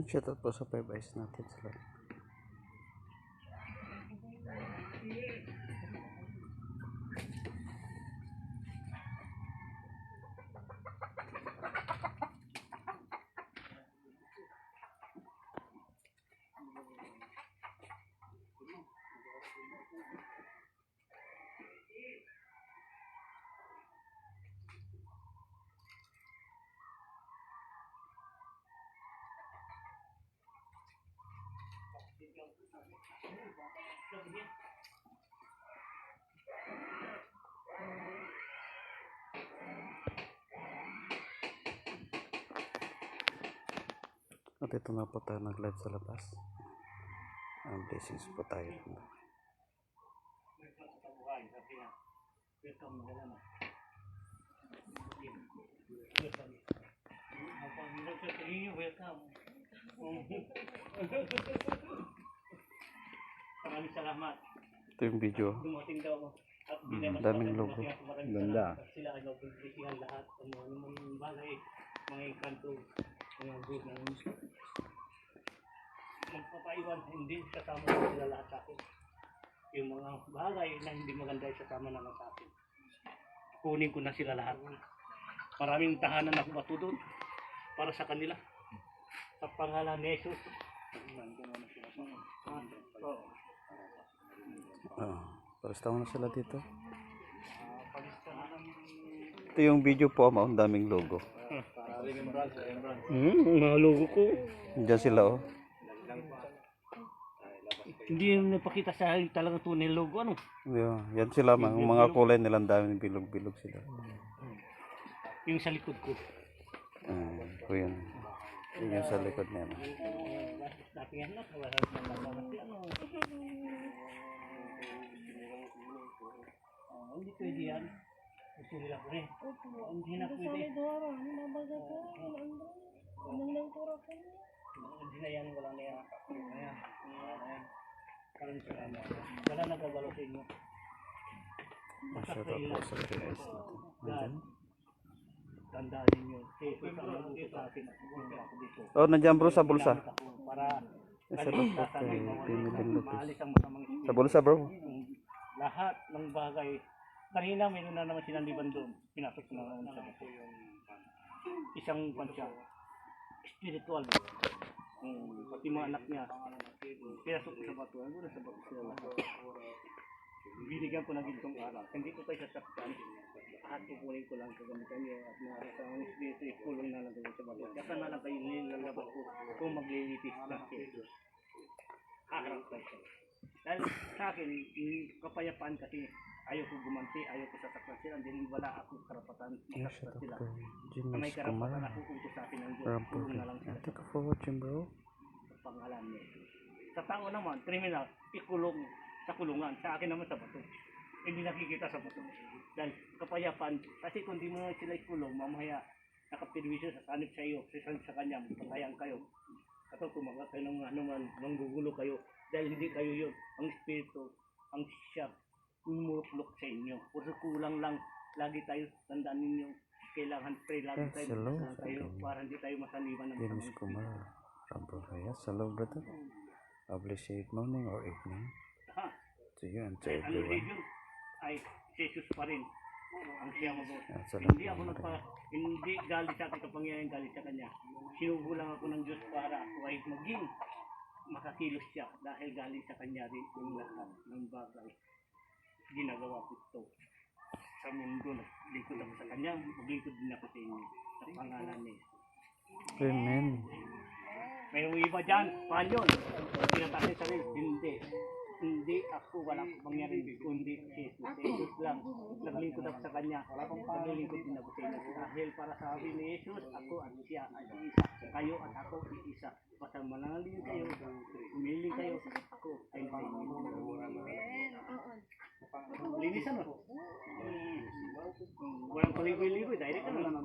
Shoutout po sa 5 eyes natin sa lahat. At ito na po tayo nag-live sa labas. Ang blessings po tayo. Maraming salamat. Ito yung video. Dumating daw at daming logo. Ganda. sila ay nagbibigyan lahat ng mga bagay, mga kanto, mga good na magpapaiwan, hindi kasama na sila lahat sa akin. Yung mga bagay na hindi maganda kasama na lang sa akin. Kunin ko na sila lahat. Maraming tahanan na bato doon para sa kanila. Sa pangalan ni Jesus. Palista mo na sila dito. Ito yung video po, ang daming logo. Mga logo ko. Diyan sila oh. Hindi yung napakita sa akin talagang tunay logo, ano? Yeah, yan sila, mga kulay nilang daming bilog-bilog sila. Yung sa likod ko. Po yun. Yun yung sa likod niya. Hindi pwede yan. Gusto nila ko rin. Hindi na pwede. Hindi na yan, wala na yan. Wala na gagalo sa inyo. Shoutout po sa 5 eyes natin. Tandaan ninyo. Jesus ang nabuto sa akin at pumunta ako dito. Oh, nandiyan bro sa bulsa. Para Shoutout po kay Piniling Lopez. maalis ang masamang espiritu. Sa bulsa bro. Lahat ng bagay. Kanina mayroon na naman sinaliban doon. Pinasok na naman sa bato. Isang pansya. Spiritual. Pati mga anak niya. Pinasok sa bato. Ano na sa bato sila lahat. Binigyan ko ng gintong araw. Hindi ko kayo sasaktan. At kukunin ko lang kagamitan niyo at mga kasama ng espiritu ikulong na lang kayo sa bato. Kaya na lang kayo nilalabas ko kung maglilitis na Jesus. Haharap kayo. Dahil sa akin, kapayapaan kasi ayaw ko gumanti, ayaw ko sasaktan sila. Hindi wala akong karapatan sasaktan sila. May karapatan ako kung sa akin ang Diyos. Kulong na lang sila. Thank you for watching bro. Sa pangalan niya. Sa tao naman, kriminal, ikulong sa kulungan. Sa akin naman sa bato. Hindi nakikita sa bato. Dahil kapayapaan, kasi kung di mo sila ikulong, mamaya nakapirwisyo sa sanip sa iyo, sa kanya, patayan kayo. At kung magkakayo ng anuman, manggugulo kayo. Dahil hindi kayo yun. Ang espiritu, ang siya, umuklok sa inyo. Puro kulang lang, lagi tayo, tandaan ninyo, kailangan pray, lagi tayo para hindi tayo masaliban ng Dennis Kumar, Rambo Reyes. Hello brother. Appreciate morning or evening. To you and to ang everyone. religion ay Jesus pa rin. Ang siya Salamat. hindi galit sa akin kapangyarihan, galit sa kanya. Sinubo lang ako ng Diyos para ako ay maging makakilos siya dahil galing sa kanya rin yung lahat ng bagay. Ginagawa ko ito sa mundo. Naglingkod ako sa kanya, maglingkod din ako sa inyo sa pangalan niya. Amen. May iba dyan, paano yun? Pinatakin sa rin, hindi ako walang pangyarihan kundi Jesus. Jesus lang. Naglingkod ako sa kanya. Naglingkod din ako sa inyo. Dahil para sabi ni Jesus, ako at siya ay isa. Kayo at ako ay isa. Basta manangaling kayo, umiling kayo, ako ay linisan mo. Walang paligoy-ligoy, direct ka na lang.